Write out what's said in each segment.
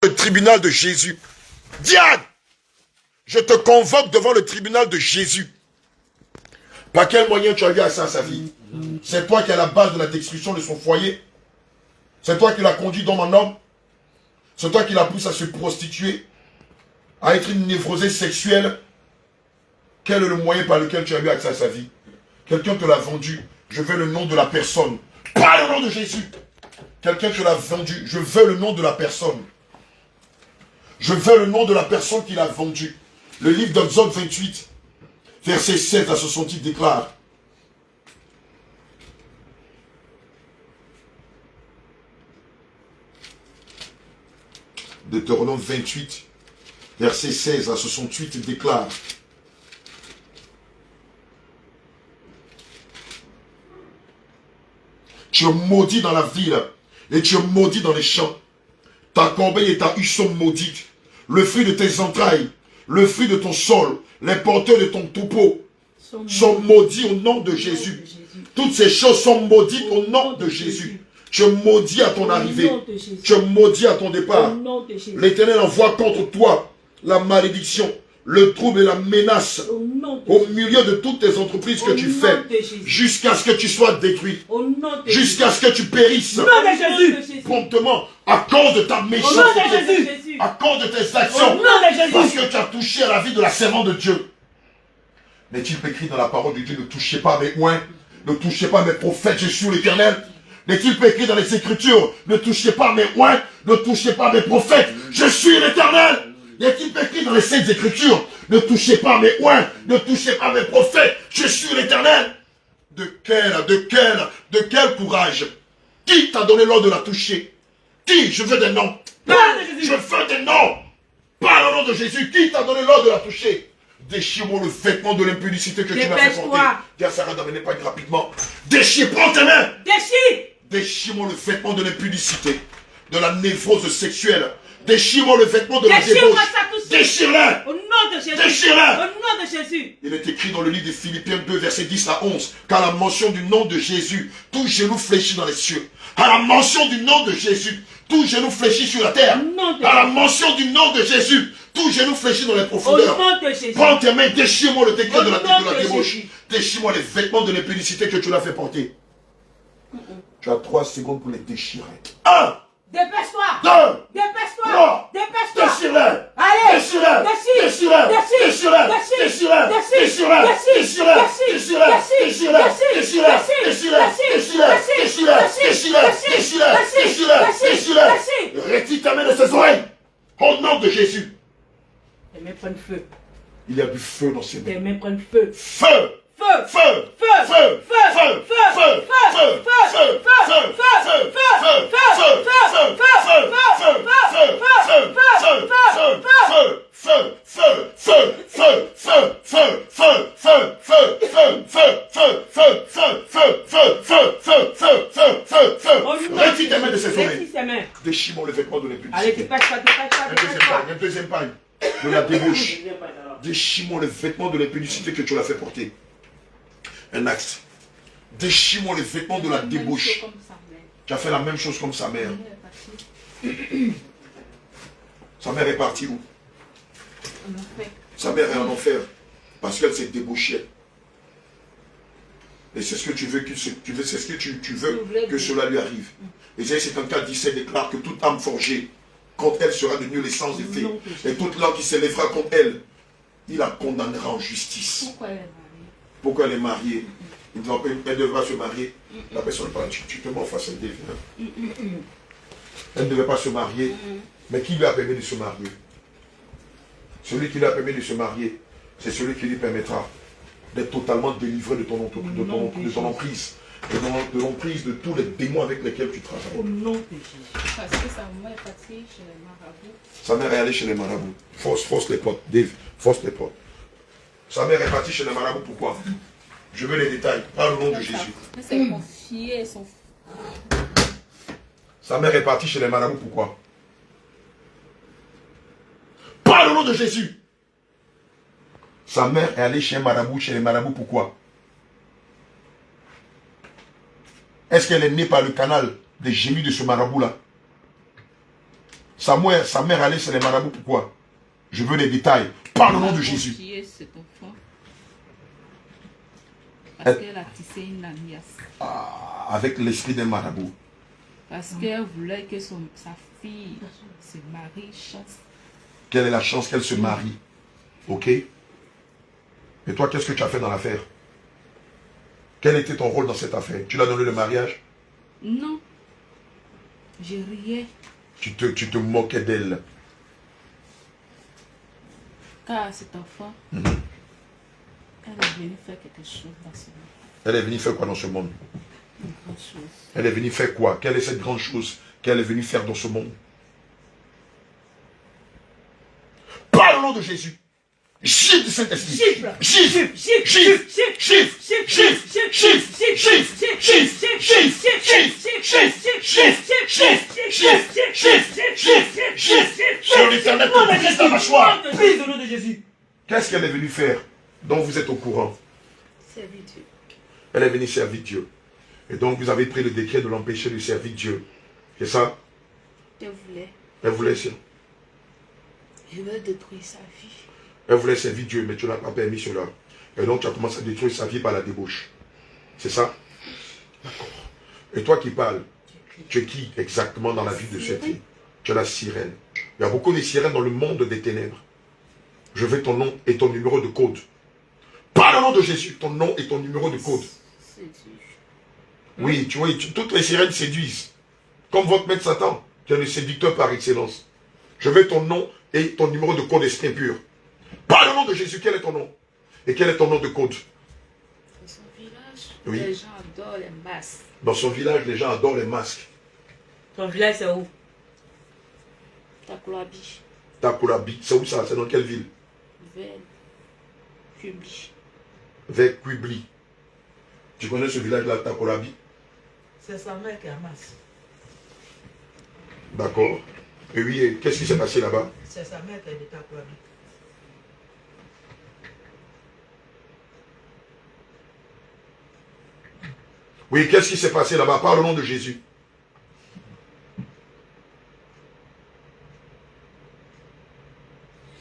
Le tribunal de Jésus. Diane, je te convoque devant le tribunal de Jésus. Par quel moyen tu as eu accès à sa vie? C'est toi qui es à la base de la destruction de son foyer. C'est toi qui l'as conduit dans mon homme. C'est toi qui l'as poussé à se prostituer, à être une névrosée sexuelle. Quel est le moyen par lequel tu as eu accès à sa vie? Quelqu'un te l'a vendu. Je veux le nom de la personne. Pas le nom de Jésus. Quelqu'un te l'a vendu. Je veux le nom de la personne. Je veux le nom de la personne qui l'a vendu. Le livre d'Exode 28, verset 16 à 68 déclare. Deutéronome 28, verset 16 à 68 déclare. Tu es maudit dans la ville et tu es maudit dans les champs. Ta corbeille et ta huche sont maudites. Le fruit de tes entrailles, le fruit de ton sol, les porteurs de ton troupeau sont maudits au nom de Jésus. Toutes ces choses sont maudites au nom de Jésus. Tu es maudit à ton arrivée. Tu es maudit à ton départ. L'Éternel envoie contre toi la malédiction, le trouble et la menace au milieu de toutes tes entreprises que tu fais, jusqu'à ce que tu sois détruit, jusqu'à ce que tu périsses promptement à cause de ta méchanceté, à cause de tes actions, parce que tu as touché à la vie de la servante de Dieu. N'est-il pas écrit dans la parole de Dieu, ne touchez pas mes oins, ne touchez pas mes prophètes, je suis l'Éternel? N'est-il pas écrit dans les Écritures, ne touchez pas mes oins, ne touchez pas mes prophètes, je suis l'Éternel? N'est-il pas écrit dans les Saintes Écritures, ne touchez pas mes oins, ne touchez pas mes prophètes, je suis l'Éternel? De quel courage? Qui t'a donné l'ordre de la toucher? Qui? Je veux des noms. Je veux des noms. Par le nom de Jésus, qui t'a donné l'ordre de la toucher? Déchire-moi le vêtement de l'impudicité que tu m'as fait porter. Dis à Sarah d'amener pas rapidement. Déchire, prends tes mains. Déchire-moi le vêtement de l'impudicité, de la névrose sexuelle. Déchire-moi le vêtement de la débauche. Déchire-le. Au nom de Jésus. Déchire-le. Au nom de Jésus. Il est écrit dans le livre de Philippiens 2, verset 10 à 11, qu'à la mention du nom de Jésus, tout genou fléchit dans les cieux. À la mention du nom de Jésus, tout genou fléchit sur la terre. À la mention du nom de Jésus, tout genou fléchit dans les profondeurs. Prends tes mains, déchire-moi le décret de la débauche. Déchire-moi les vêtements de l'impudicité que tu l'as fait porter. Tu as 3 secondes pour les déchirer. 1. Dépêche-toi. 2. Dépêche-toi. 3. Dépêche-toi. Déchire-le. Allez. Déchire-le. Déchire. Déchire-le. Déchire-le. Déchire-le. Déchire-le. Déchire-le. Déchire-le. Déchire-le. Déchire-le. Déchire-le. Déchire-le. Retire ta main de ses oreilles. Au nom de Jésus. Tes mains prennent feu. Il y a du feu dans ses mains. Tes mains prennent feu. Feu. Feu. Feu. Feu. Feu. Feu. Feu. Feu. Retire tes mains de ses oreilles. Déchire-moi le vêtement de l'impudicité. Allez, dépêche-toi, dépêche-toi. Un deuxième pagne de la débauche. Déchire-moi le vêtement de l'impudicité que tu l'as fait porter. Un axe. Déchire-moi les vêtements de la débauche. Tu as fait la même chose comme sa mère. Sa mère est partie où? Sa mère est en enfer. Parce qu'elle s'est débauchée. Et c'est ce que tu veux, c'est ce que tu veux que cela lui arrive. Ésaïe 54, 17 déclare que toute âme forgée contre elle sera de nulle essence d'effet. Et toute langue qui s'élèvera contre elle, il la condamnera en justice. Pourquoi elle est mariée? Elle devra se marier. La personne parle, tu te m'en face, elle devient. Elle ne devait pas se marier. Mais qui lui a permis de se marier? Celui qui lui a permis de se marier, c'est celui qui lui permettra d'être totalement délivré de ton emprise. De l'emprise de tous les démons avec lesquels tu travailles. Au nom de Jésus. Parce que sa mère est partie chez les marabouts. Sa mère est allée chez les marabouts. Force les potes, Dave. Force les potes. Sa mère est partie chez les marabouts, pourquoi? Je veux les détails, par le nom de Jésus. Elle s'est confiée à son... Sa mère est partie chez les marabouts, pourquoi? Par le nom de Jésus. Sa mère est allée chez les marabouts, pourquoi? Est-ce qu'elle est née par le canal des génies de ce marabout-là? Sa mère allait chez les marabouts, pourquoi? Je veux les détails. Parle au nom de Jésus. Confié cet enfant parce qu'elle a tissé une alliance. Avec l'esprit d'un marabout. Parce qu'elle voulait que sa fille se marie, chance. Quelle est la chance qu'elle se marie? Ok? Et toi, qu'est-ce que tu as fait dans l'affaire? Quel était ton rôle dans cette affaire? Tu l'as donné le mariage? Non. Je riais. Tu te moquais d'elle. Car cet enfant, Mhm. elle est venue faire quelque chose dans ce monde. Elle est venue faire quoi dans ce monde? Une grande chose. Elle est venue faire quoi? Quelle est cette grande chose qu'elle est venue faire dans ce monde? Parle au nom de Jésus. Gifle du Saint-Esprit. Gifle. Gifle. Gifle. Gifle. Gifle. Gifle. Gifle. Gifle. Gifle. Gifle. Gifle. Sur l'éternel te brise ta mâchoire. Brise au nom de Jésus. Qu'est-ce qu'elle est venue faire dont vous êtes au courant? Servir Dieu. Elle est venue servir Dieu. Et donc vous avez pris le décret de l'empêcher de servir Dieu. C'est ça? Je Elle voulait ça. Je veux détruire sa vie. Elle voulait servir Dieu, mais tu n'as pas permis cela. Et donc tu as commencé à détruire sa vie par la débauche. C'est ça? D'accord. Et toi qui parles, tu es qui exactement dans la vie de cette vie? Tu es la sirène. Il y a beaucoup de sirènes dans le monde des ténèbres. Je veux ton nom et ton numéro de code. Parle au nom de Jésus, ton nom et ton numéro de code. C'est Dieu. Oui, tu vois, toutes les sirènes séduisent. Comme votre maître Satan, qui est le séducteur par excellence. Je veux ton nom et ton numéro de code esprit impur. Parle au nom de Jésus, quel est ton nom? Et quel est ton nom de code? Dans son village, Oui. les gens adorent les masques. Dans son village, les gens adorent les masques. Ton village, c'est où? Takulabi, Takulabi, c'est où ça? C'est dans quelle ville? vers Kubli. Vers Kubli. Tu connais ce village-là, Takulabi? C'est sa mère qui amasse. D'accord. Et oui, et qu'est-ce qui s'est passé là-bas? C'est sa mère qui est de Takulabi. Oui, qu'est-ce qui s'est passé là-bas? Parle au nom de Jésus.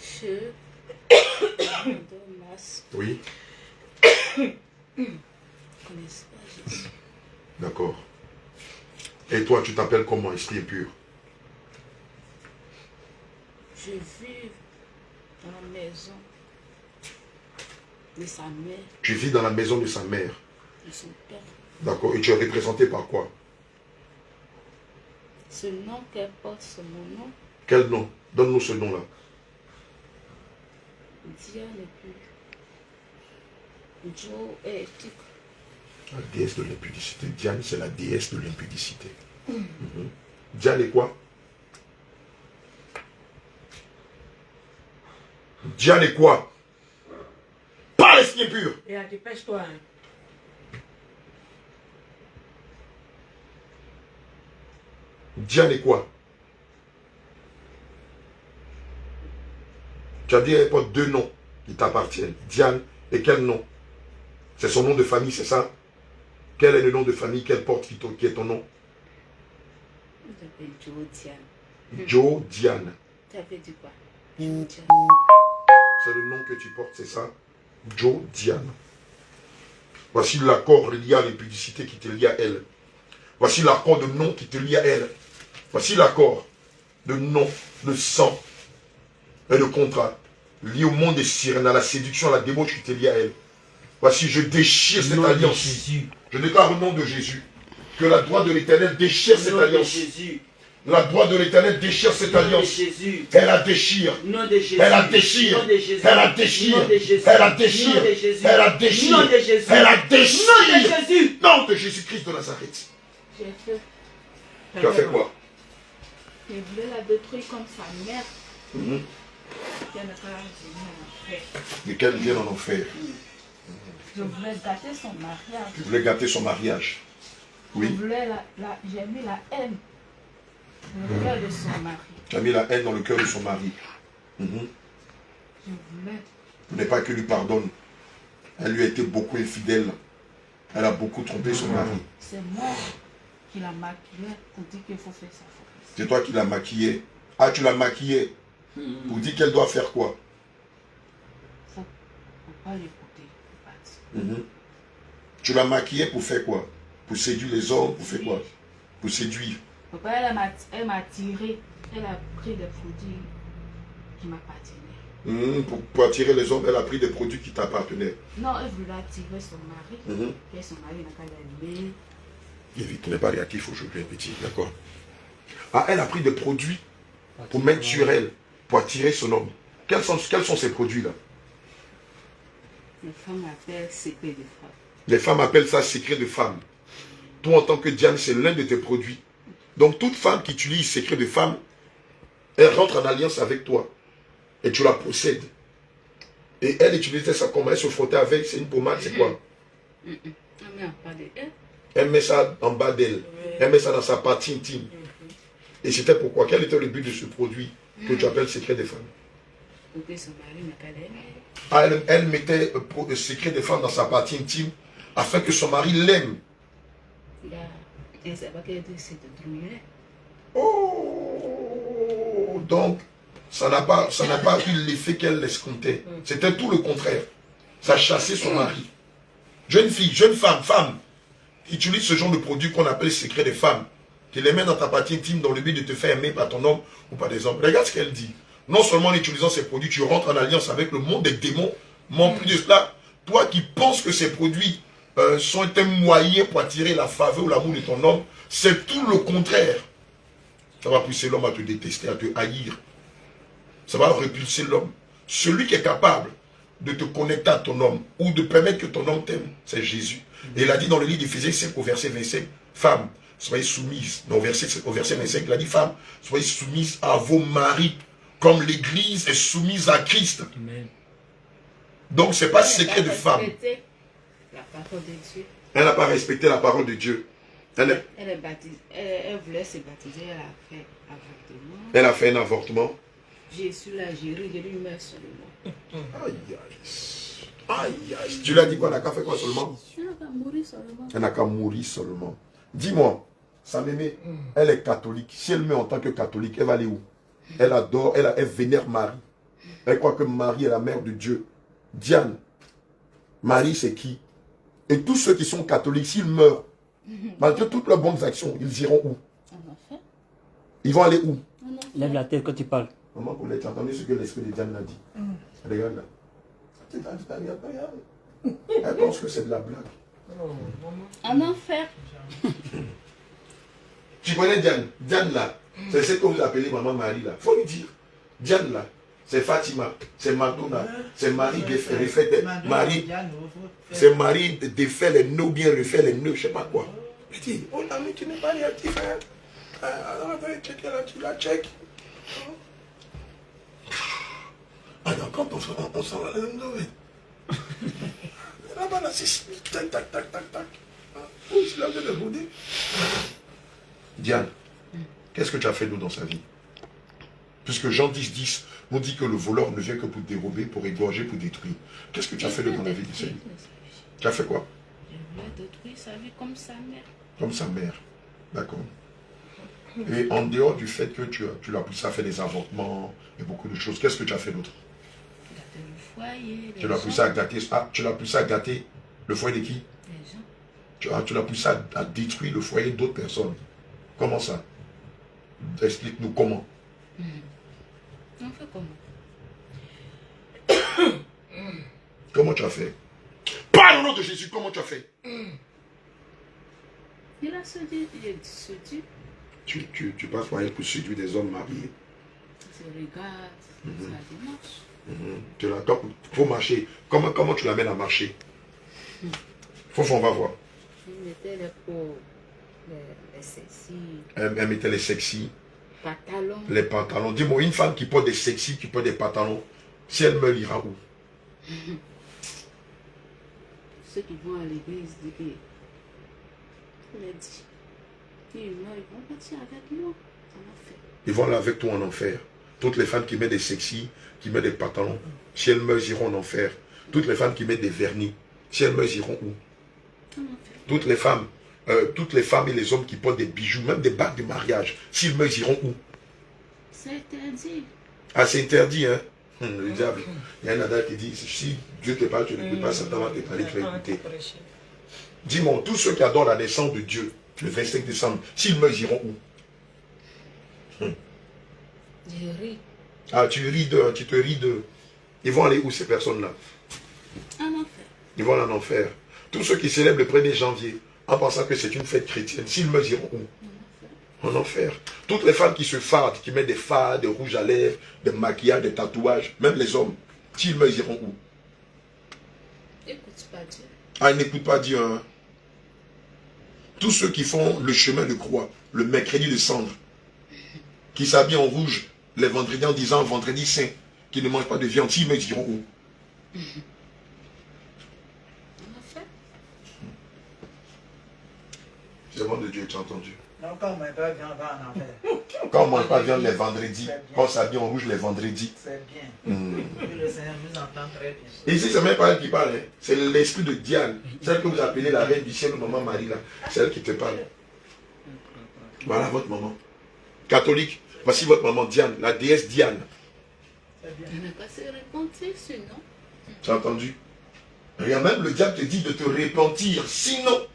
Je adore masques. Oui, Connaissez pas Jésus. d'accord. Et toi, tu t'appelles comment, esprit impur? Je vis dans la maison de sa mère, Tu vis dans la maison de sa mère. de son père. D'accord. Et tu es représenté par quoi? Ce nom qu'elle porte, c'est mon nom. Quel nom? Donne-nous ce nom-là. Diane et puis Joe et éthique. La déesse de l'impudicité. Diane, c'est la déesse de l'impudicité. Diane est quoi? Diane est quoi? Parle, esprit impur. Et dépêche-toi. Hein. Diane est quoi? Tu as dit qu'elle porte deux noms qui t'appartiennent. Diane et quel nom? C'est son nom de famille, c'est ça? Quel est le nom de famille qu'elle porte qui est ton nom? Je m'appelle Joe Diane. Joe Diane. Tu avais dit quoi? Joe Diane. C'est le nom que tu portes, c'est ça? Joe Diane. Voici l'accord lié à l'impudicité qui te lie à elle. Voici l'accord de nom qui te lie à elle. Voici l'accord de nom, de sang et de contrat lié au monde des sirènes, à la séduction, à la débauche qui te lie à elle. Voici, je déchire cette alliance. Je déclare au nom de Jésus que la droite de l'Éternel déchire cette alliance. La droite de l'Éternel déchire cette alliance. Elle la déchire. Elle la déchire. Elle la déchire. Elle la déchire. Elle la déchire. Elle la déchire. Nom de Jésus-Christ de Nazareth. J'ai fait. Tu as fait quoi? Je voulais la détruire comme sa mère. Qui n'a pas venir en enfer. Mais qu'elle vienne en enfer. Je voulais gâter son mariage. Tu voulais gâter son mariage. Oui. Je voulais j'ai mis la haine dans le cœur de son mari. Tu as mis la haine dans le cœur de son mari. Je voulais. Ce n'est pas que lui pardonne. Elle lui a été beaucoup infidèle. Elle a beaucoup trompé son mari. C'est moi qui l'a maquillée pour dire qu'il faut faire ça. C'est toi qui l'as maquillée Ah, tu l'as maquillée pour dire qu'elle doit faire quoi? Faut pas l'écouter. Tu l'as maquillée pour faire quoi? Pour séduire les hommes, pour faire quoi? Pour séduire. Papa, elle m'a tiré. Elle a pris des produits qui m'appartenaient. Pour attirer les hommes, elle a pris des produits qui t'appartenaient. Non, elle voulait attirer son mari. Et son mari n'a qu'à l'allumer. Vite, tu n'es pas réactif aujourd'hui, petit, d'accord? Ah, elle a pris des produits pour mettre sur elle, pour attirer son homme. Quels sont ces produits-là? Les femmes appellent secret de femme. Les femmes appellent ça secret de femme. Toi, en tant que Diane, c'est l'un de tes produits. Donc, toute femme qui utilise secret de femme, elle rentre en alliance avec toi. Et tu la possèdes. Et elle utilisait ça comment? Elle se frottait avec, c'est une pommade, c'est quoi? Elle met ça en bas d'elle. Elle met ça dans sa partie intime. Et c'était pourquoi? Quel était le but de ce produit que tu appelles secret de femme? Ah, elle mettait le secret de femme dans sa partie intime afin que son mari l'aime. Oh, donc ça n'a pas eu l'effet qu'elle escomptait. C'était tout le contraire. Ça chassait son mari. Jeune fille, jeune femme, qui utilise ce genre de produit qu'on appelle secret de femme, qui les met dans ta partie intime dans le but de te faire aimer par ton homme ou par des hommes. Regarde ce qu'elle dit. Non seulement en utilisant ces produits, tu rentres en alliance avec le monde des démons, mais en plus de cela, toi qui penses que ces produits sont un moyen pour attirer la faveur ou l'amour de ton homme, c'est tout le contraire. Ça va pousser l'homme à te détester, à te haïr. Ça va repulser l'homme. Celui qui est capable de te connecter à ton homme ou de permettre que ton homme t'aime, c'est Jésus. Et il a dit dans le livre d'Éphésiens 5 au verset 25, femmes, soyez soumises. Au verset 25, il a dit, femmes, soyez soumises à vos maris, comme l'Église est soumise à Christ. Amen. Donc ce n'est pas secret de femme. La parole de Dieu. Elle n'a pas respecté la parole de Dieu. Elle voulait se baptiser, elle a fait avortement. Elle a fait un avortement. Jésus l'a géré, je lui mets seulement. Aïe, aïe. Tu lui as dit quoi? Elle n'a qu'à faire quoi seulement? Elle n'a qu'à mourir seulement. Elle n'a qu'à mourir seulement. Dis-moi, sa mémé, elle est catholique. Si elle meurt en tant que catholique, elle va aller où? Elle adore, elle vénère Marie. Elle croit que Marie est la mère de Dieu. Diane, Marie c'est qui? Et tous ceux qui sont catholiques, s'ils meurent, malgré toutes leurs bonnes actions, ils iront où? En enfer. Ils vont aller où? Lève la tête quand tu parles. Maman, tu as entendu ce que l'esprit de Diane a dit? Regarde là. Elle pense que c'est de la blague. En enfer. Tu connais Diane? Diane là, c'est ce que vous appelez maman Marie là. Faut lui dire. Diane là, c'est Fatima, c'est Madonna, c'est Marie refait Marie. C'est Marie défait les nœuds, bien refait les nœuds, je sais pas quoi. Je dis, oh ami, tu n'es pas réactif, hein? Alors, va checker là, tu la check. Ah non, quand on s'en va, là-bas, là, c'est tac, tac, tac, tac, tac. Oh, c'est là de bouder. Diane, qu'est-ce que tu as fait d'eau dans sa vie? Puisque Jean 10 nous dit que le voleur ne vient que pour dérober, pour égorger, pour détruire. Qu'est-ce que tu as fait d'eau dans la vie de Seigneur? Tu as fait quoi? Je voulais détruire sa vie comme sa mère. Comme sa mère. D'accord. Et en dehors du fait que tu l'as poussé à faire des avortements et beaucoup de choses, qu'est-ce que tu as fait d'autre? Gâter le foyer. Tu l'as poussé à gâter. Ah, tu l'as poussé à gâter le foyer de qui? Les gens. Tu l'as poussé à détruire le foyer d'autres personnes. Comment ça? Explique-nous comment. On fait comment? Comment tu as fait? Parle au nom de Jésus, comment tu as fait? Il a séduit. Tu passes par elle pour séduire des hommes mariés. Je regarde sa démarche. Tu faut marcher. Comment tu l'amènes à marcher? On va voir. Il mettait les peaux, les sexy. Elle mettait les sexy. Pantalons. Les pantalons. Dis-moi, une femme qui porte des sexy, qui porte des pantalons, si elle meurt, ira où? Ceux qui vont à l'église disent que il a dit, ils vont partir avec moi en enfer. Ils vont aller avec toi en enfer. Toutes les femmes qui mettent des sexy, qui mettent des pantalons, si elles meurent, iront en enfer. Toutes les femmes qui mettent des vernis, si elles meurent, iront où? En enfer. Toutes les femmes et les hommes qui portent des bijoux, même des bagues de mariage, s'ils meurent, iront où? C'est interdit. Ah, c'est interdit, hein. Le diable. Il y a un adage qui dit, si Dieu te parle, tu n'écoutes pas, Satan va te parler, tu vas écouter. Dis-moi, tous ceux qui adorent la naissance de Dieu, le 25 décembre, s'ils meurent, ils iront où? Je ris. Ah, tu ris d'eux, tu te ris d'eux. Ils vont aller où ces personnes-là? En enfer. Ils vont aller en enfer. Tous ceux qui célèbrent le 1er janvier, en pensant que c'est une fête chrétienne, s'ils meurent, ils iront où? En enfer. Toutes les femmes qui se fardent, qui mettent des fards, des rouges à lèvres, des maquillages, des tatouages, même les hommes, s'ils meurent, ils iront où? Écoute pas Dieu. Ah, ils n'écoutent pas Dieu, hein. Tous ceux qui font le chemin de croix, le mercredi de cendre, qui s'habillent en rouge les vendredis en disant vendredi saint, qui ne mangent pas de viande, s'ils meurent, ils iront où? En enfer. C'est le monde de Dieu, tu as entendu? Non, quand on ne mange pas de viande, on va en enfer. Quand on ne mange pas de viande les vendredis, quand on s'habille en rouge les vendredis. C'est bien. Que le Seigneur nous entend très bien. Et ici, ce n'est même pas elle qui parle, hein. C'est l'esprit de Diane, celle que vous appelez la reine du ciel, maman Marie, là. C'est elle qui te parle. Voilà votre maman. Catholique, voici votre maman Diane, la déesse Diane. C'est bien. Il n'a pas se repentir sinon. Tu as entendu? Rien, même le diable te dit de te repentir, sinon.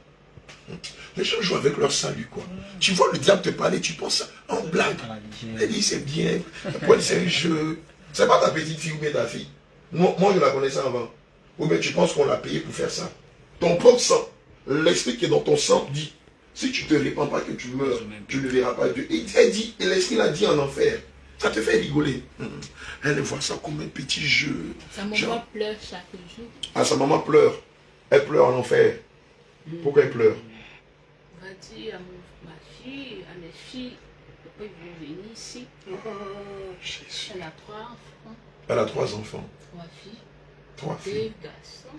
Les gens jouent avec leur salut, quoi. Tu vois le diable te parler, tu penses en blague. Elle dit c'est bien, après c'est un jeu. C'est pas ta petite fille ou bien ta fille. Moi je la connaissais avant. Ou bien tu penses qu'on l'a payé pour faire ça. Ton propre sang, l'esprit qui est dans ton sang dit, si tu ne te répands pas que tu meurs, tu ne verras pas Dieu. Et elle dit, et l'esprit l'a dit en enfer. Ça te fait rigoler. Elle voit ça comme un petit jeu. Sa maman pleure chaque jour. Ah, sa maman pleure. Elle pleure en enfer. Pourquoi elle pleure? On va dire à ma fille, à mes filles, pourquoi ils vont venir ici. Jésus. Elle a 3 enfants. Elle a 3 enfants. 3 filles. 3 2 filles. garçons.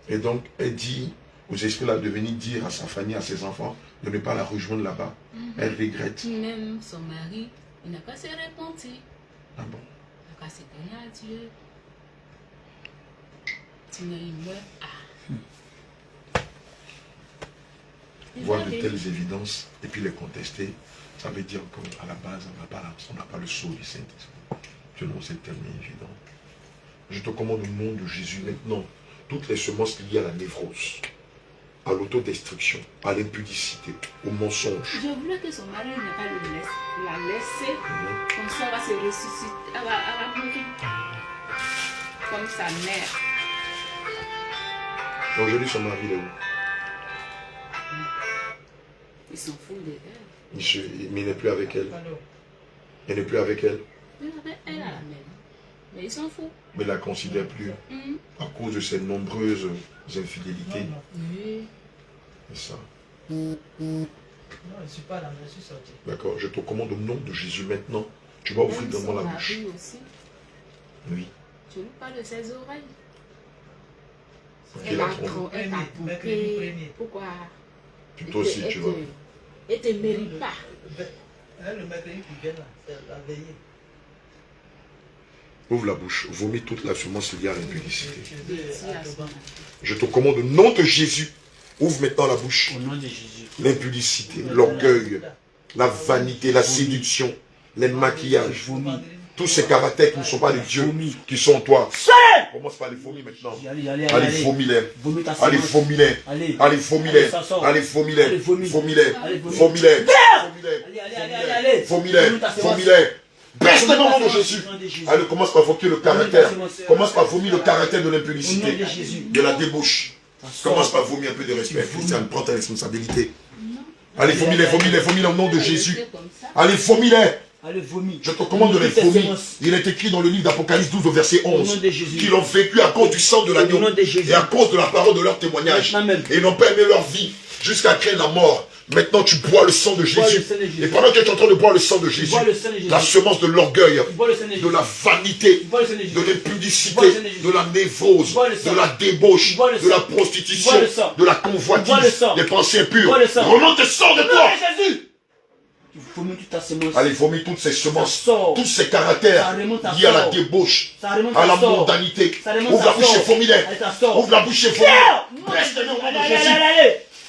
Et donc, elle dit aux esprits-là de venir dire à sa famille, à ses enfants, de ne pas la rejoindre là-bas. Elle regrette. Même son mari, il n'a qu'à se repentir. Ah bon? Il n'a qu'à se donner à Dieu. Sinon, il meurt. Voir de telles évidences et puis les contester, ça veut dire qu'à la base, on n'a pas le sceau du Saint-Esprit. Tu non, c'est tellement évident. Je te commande au nom de Jésus maintenant, toutes les semences liées à la névrose, à l'autodestruction, à l'impudicité, au mensonge. Je voulais que son mari ne pas la laisser. Comme ça, elle va se ressusciter. Elle va mourir. Comme sa mère. Donc aujourd'hui, son mari est où? Il s'en fout d'elle. Mais il n'est plus avec elle. Il n'est plus avec elle. Elle a la même. Mais il s'en fout. Mais il ne la considère plus à cause de ses nombreuses infidélités. Oui. C'est ça. Non, je ne suis pas là, je suis sorti. D'accord, je te commande au nom de Jésus maintenant. Tu vas ouvrir dans moi la bouche. Mari aussi. Oui. Tu lui parles de ses oreilles. Elle a trop. Elle t'a trompé. Pourquoi? Puis toi aussi, tu vas. Elle ne te mérite pas. Le mercredi qui vient là, c'est la veillée. Ouvre la bouche, vomis toute la semence liée à l'impudicité. Je Je te commande au nom de Jésus. Ouvre maintenant la bouche. Au nom de Jésus. L'impudicité, l'orgueil, la vanité, la séduction, les maquillages, tous ces caractères qui ne sont pas de Dieu, qui sont en toi. Commence par les vomis maintenant. Allez, vomis-les. Allez, vomis-les. Allez, vomis-les. Allez, vomis-les. Vomis-les. Vomis-les. Vomis-les. Vomis-les. Baisse le nom de Jésus. Allez, commence par voquer le caractère. Commence par vomir le caractère de l'impudicité, de la débauche. Commence par vomir un peu de respect. Christiane, prends ta responsabilité. Allez, vomis-les, vomis-les, vomis-les au nom de Jésus. Allez, vomis-les. Allez, vomis. Je te commande de les vomir. Il est écrit dans le livre d'Apocalypse 12 au verset 11 qu'ils ont vécu à cause du sang de l'agneau et à cause de la parole de leur témoignage. Et ils n'ont pas aimé leur vie jusqu'à créer la mort. Maintenant tu bois le sang de Jésus. Et pendant que tu es en train de boire le sang de Jésus, la semence de l'orgueil, de la vanité, de l'impudicité, de la névrose, de la débauche, de la prostitution, de la convoitise, des pensées impures, remonte et sors de toi. Vomis toute ta semence. Allez, vomis toutes ces semences, tous ces caractères liés à la débauche, à la mondanité. Ouvre la bouche et vomis-les. Ouvre la bouche et vomis-les. Baisse les noms au nom de Jésus.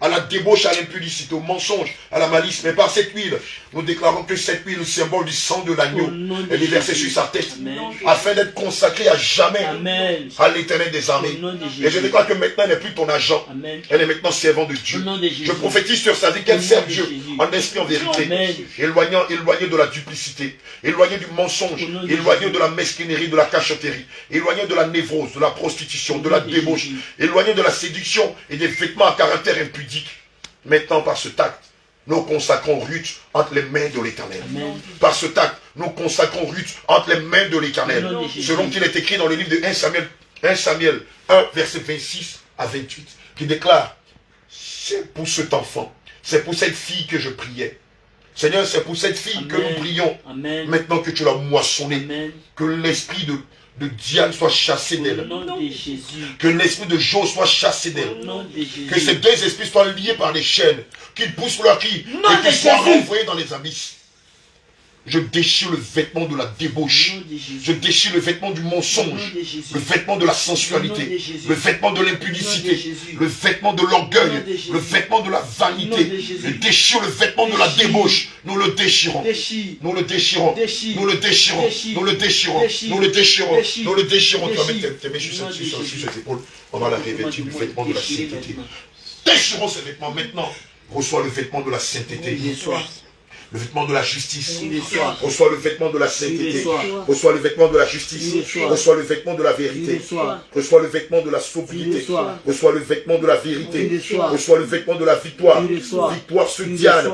à la débauche, à l'impudicité, au mensonge, à la malice. Mais par cette huile, nous déclarons que cette huile, le symbole du sang de l'agneau, elle est versée sur sa tête, afin d'être consacrée à jamais à l'Éternel des armées. Et je déclare que maintenant, elle n'est plus ton agent. Elle est maintenant servant de Dieu. Je prophétise sur sa vie qu'elle sert Dieu en esprit, en vérité, éloignée de la duplicité, éloignée du mensonge, éloignée de la mesquinerie, de la cachotterie, éloignée de la névrose, de la prostitution, de la débauche, éloignée de la séduction et des vêtements à caractère impudique. Maintenant, par ce acte, nous consacrons Ruth entre les mains de l'Éternel. Par ce acte, nous consacrons Ruth entre les mains de l'Éternel. Selon qu'il est écrit dans le livre de 1 Samuel 1, verset 26 à 28, qui déclare, c'est pour cet enfant, c'est pour cette fille que je priais. Seigneur, c'est pour cette fille que nous prions. Maintenant que tu l'as moissonnée, que l'esprit de Diane soit chassé d'elle. Que l'esprit de Jo soit chassé d'elle. Que ces deux esprits soient liés par des chaînes, qu'ils poussent leur cri et qu'ils soient renvoyés dans les abysses. Je déchire le vêtement de la débauche. Je déchire le vêtement du mensonge. Le vêtement de la sensualité. Le vêtement de l'impudicité. Le vêtement de l'orgueil. Le vêtement de la vanité. Je déchire le vêtement de la débauche. Nous le déchirons. Nous le déchirons. Nous le déchirons. Nous le déchirons. Nous le déchirons. Nous le déchirons. Tu vas mettre tes mains sur ses épaules. On va la revêtir du vêtement de la sainteté. Déchirons ce vêtement maintenant. Reçois le vêtement de la sainteté. Le vêtement de la justice. Reçois le vêtement de la sainteté. Reçois le vêtement de la justice. Reçois le vêtement de la vérité. Reçois le vêtement de la sobriété. Reçois le vêtement de la vérité. Reçois le vêtement de la victoire. Victoire sur Diane.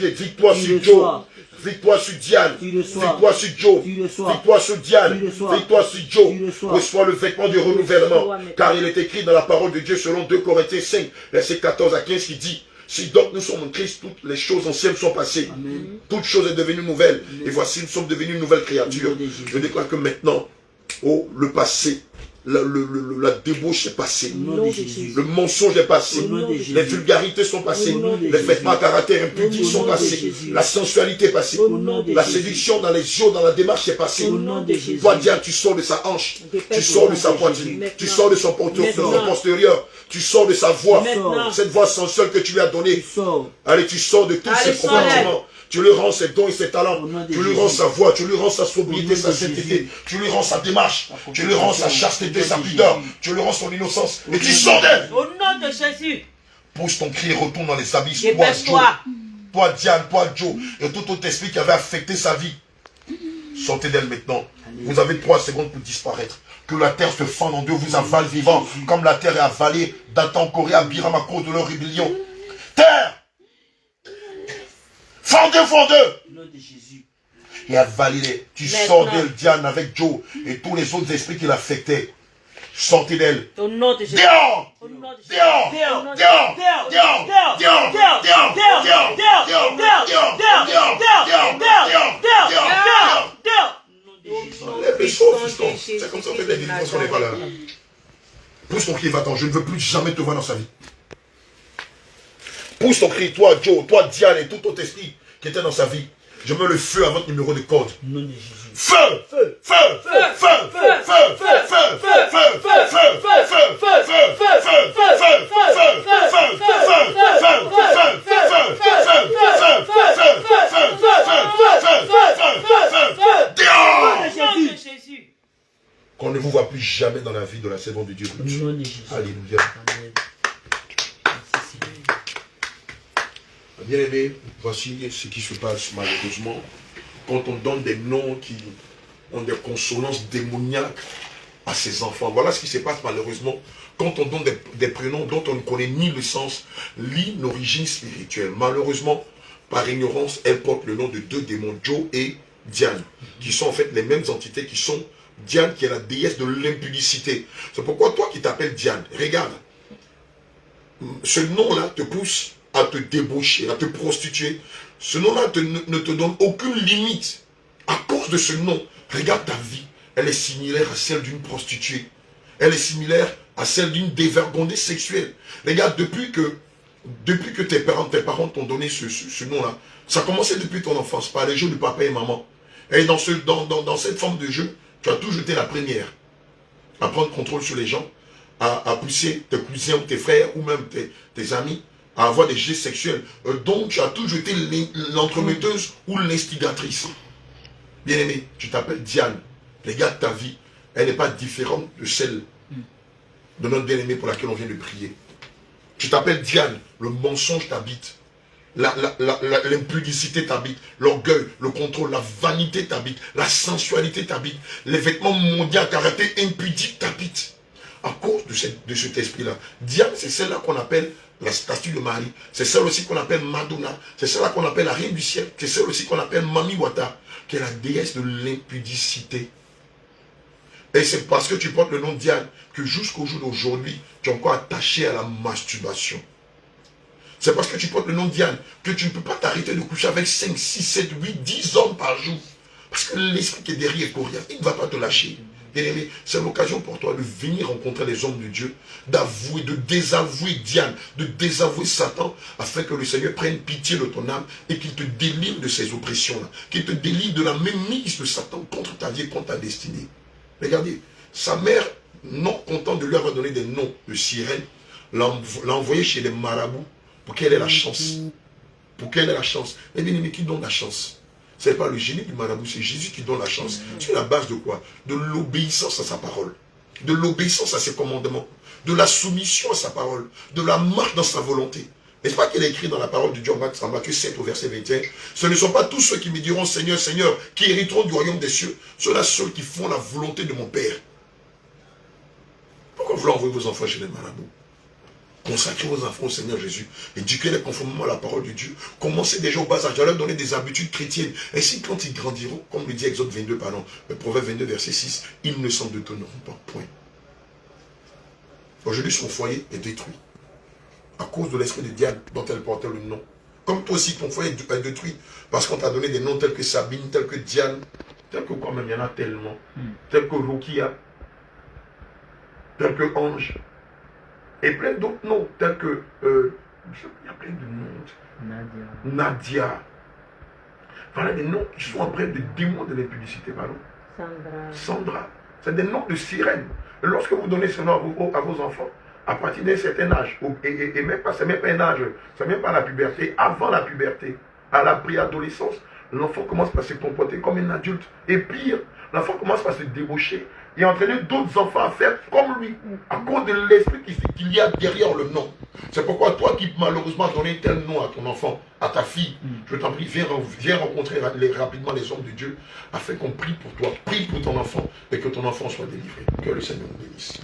Victoire sur Joe. Victoire sur Diane. Victoire sur Joe. Victoire sur Diane. Victoire sur Joe. Reçois le vêtement du renouvellement. Car il est écrit dans la parole de Dieu selon 2 Corinthiens 5, verset 14 à 15 qui dit: si donc nous sommes en Christ, toutes les choses anciennes sont passées. Toutes choses sont devenues nouvelles. Et voici, nous sommes devenus une nouvelle créature. Je déclare que maintenant, le passé, la débauche est passée. Le mensonge est passé. Les vulgarités sont passées. Les vêtements à caractère impudique sont passés. La sensualité est passée. La séduction dans les yeux, dans la démarche est passée. Toi, Diane, tu sors de sa hanche. Tu sors de sa poitrine. Tu sors de son postérieur. Tu sors de sa voix. Cette voix sensuelle que tu lui as donnée. Allez, tu sors de tous ses comportements. Tu lui rends ses dons et ses talents. Tu lui rends sa voix. Tu lui rends sa sobriété, sa sainteté. Tu lui rends sa démarche. Tu lui rends sa chasteté, sa pudeur. Tu lui rends son innocence. Et tu sors d'elle. Au nom de Jésus. Pousse ton cri et retourne dans les abysses. Toi, Joe. Toi, Diane. Toi, Joe. Et tout autre esprit qui avait affecté sa vie. Sortez d'elle maintenant. Vous avez 3 secondes pour disparaître. Que la terre se fende en deux, vous avale vivant. Comme la terre est avalée Dathan, Corée, Abiram à cause de leur rébellion. Terre! Fendeux! Et avalez-les. Tu sors d'elle, Diane, avec Joe et tous les autres esprits qui l'affectaient. Sortez d'elle. Au nom de Jésus. Dehors! C'est comme ça qu'on fait des délivrances qu'on n'est pas là. Pousse ton cri, va-t'en. Je ne veux plus jamais te voir dans sa vie. Pousse ton cri, toi, Joe, toi, Diane et tout autre esprit qui était dans sa vie. Je mets le feu à votre numéro de code. Feu! Feu! Feu! Feu! Feu! Feu! Qu'on ne vous voit plus jamais dans la vie de la servante de Dieu. Alléluia. Bien aimé, voici ce qui se passe malheureusement quand on donne des noms qui ont des consonances démoniaques à ses enfants. Voilà ce qui se passe malheureusement quand on donne des prénoms dont on ne connaît ni le sens, ni l'origine spirituelle. Malheureusement, par ignorance, elle porte le nom de 2 démons, Joe et Diane, qui sont en fait les mêmes entités, qui sont Diane qui est la déesse de l'impudicité. C'est pourquoi toi qui t'appelles Diane, regarde, ce nom-là te pousse à te débaucher, à te prostituer. Ce nom-là ne te donne aucune limite. À cause de ce nom, regarde ta vie. Elle est similaire à celle d'une prostituée. Elle est similaire à celle d'une dévergondée sexuelle. Regarde, depuis que tes parents t'ont donné ce nom-là, ça a commencé depuis ton enfance, par les jeux de papa et maman. Et dans cette forme de jeu, tu as toujours été la première à prendre contrôle sur les gens, à pousser tes cousins ou tes frères ou même tes amis à avoir des gestes sexuels. Donc tu as toujours été l'entremetteuse ou l'instigatrice. Bien-aimé, tu t'appelles Diane. Regarde ta vie. Elle n'est pas différente de celle de notre bien-aimé pour laquelle on vient de prier. Tu t'appelles Diane. Le mensonge t'habite. L'impudicité t'habite, l'orgueil, le contrôle, la vanité t'habite, la sensualité t'habite, les vêtements mondiaux à caractère impudique t'habitent. À cause de cet esprit-là. Diane, c'est celle-là qu'on appelle la statue de Marie. C'est celle aussi qu'on appelle Madonna. C'est celle-là qu'on appelle la reine du ciel. C'est celle aussi qu'on appelle Mami Wata, qui est la déesse de l'impudicité. Et c'est parce que tu portes le nom de Diane que jusqu'au jour d'aujourd'hui, tu es encore attaché à la masturbation. C'est parce que tu portes le nom de Diane que tu ne peux pas t'arrêter de coucher avec 5, 6, 7, 8, 10 hommes par jour. Parce que l'esprit qui est derrière est coriace, il ne va pas te lâcher. Bien-aimé, c'est l'occasion pour toi de venir rencontrer les hommes de Dieu, d'avouer, de désavouer Diane, de désavouer Satan, afin que le Seigneur prenne pitié de ton âme et qu'il te délivre de ces oppressions-là, qu'il te délivre de la mainmise de Satan contre ta vie et contre ta destinée. Regardez, sa mère, non contente de lui avoir donné des noms de sirène, l'a envoyé chez les marabouts pour qu'elle ait la chance. Pour qu'elle ait la chance. Mais bien aimé, qui donne la chance? Ce n'est pas le génie du marabout, c'est Jésus qui donne la chance. Sur la base de quoi? De l'obéissance à sa parole. De l'obéissance à ses commandements. De la soumission à sa parole. De la marche dans sa volonté. N'est-ce pas qu'il est écrit dans la parole de Dieu en Matthieu 7 au verset 21? Ce ne sont pas tous ceux qui me diront Seigneur, Seigneur, qui hériteront du royaume des cieux. Ceux-là, ceux qui font la volonté de mon Père. Pourquoi vous envoyez vos enfants chez les marabouts? Consacrez vos enfants au Seigneur Jésus. Éduquez-les conformément à la parole de Dieu. Commencez déjà au bas âge à leur donner des habitudes chrétiennes. Et si quand ils grandiront, comme le dit Exode 22, Proverbe 22, verset 6, ils ne s'en détourneront pas. Point. Aujourd'hui, son foyer est détruit. À cause de l'esprit de Diane dont elle portait le nom. Comme toi aussi, ton foyer est détruit. Parce qu'on t'a donné des noms tels que Sabine, tels que Diane, tels que quoi même, il y en a tellement. Tels que Rokia, tels que Ange. Et plein d'autres noms, tels que... il y a plein de noms. Nadia. Voilà des noms qui sont en train de démons de l'impudicité, pardon. Sandra. C'est des noms de sirènes. Et lorsque vous donnez ce nom à vos enfants, à partir d'un certain âge, et même pas, c'est même pas un âge, c'est même pas la puberté, avant la puberté, à la préadolescence, l'enfant commence par se comporter comme un adulte. Et pire, l'enfant commence par se débaucher et entraîner d'autres enfants à faire comme lui, à cause de l'esprit qu'il y a derrière le nom. C'est pourquoi toi qui malheureusement as donné tel nom à ton enfant, à ta fille, je t'en prie, viens rencontrer rapidement les hommes de Dieu, afin qu'on prie pour toi, prie pour ton enfant, et que ton enfant soit délivré. Que le Seigneur nous bénisse.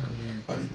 Amen.